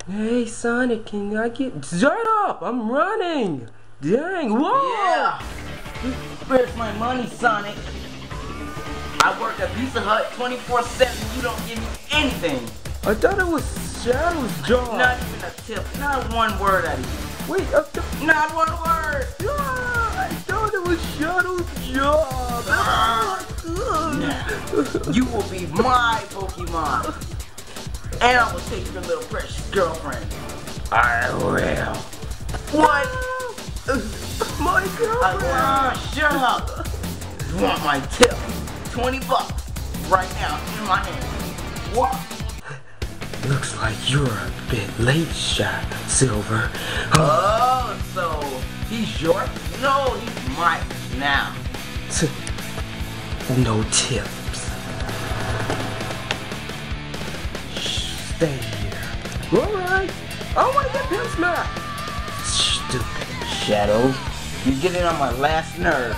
Hey Sonic, can I get... Shut up! I'm running! Dang, whoa! Yeah! Where's my money, Sonic? I work at Pizza Hut 24/7. You don't give me anything. I thought it was Shadow's job. Not even a tip. Not one word out of you. Wait, Not one word. I thought it was Shadow's job. You will be my Pokemon. And I will take your little precious girlfriend. I will. What? My girlfriend. Shut up. You want my tip? $20 right now in my hand. What? Looks like you're a bit late, Silver. Oh, so he's yours? No, he's mine now. No tips. Stay here. Alright. I want to get Pimp Smack. Stupid. Shadow, you're getting on my last nerve.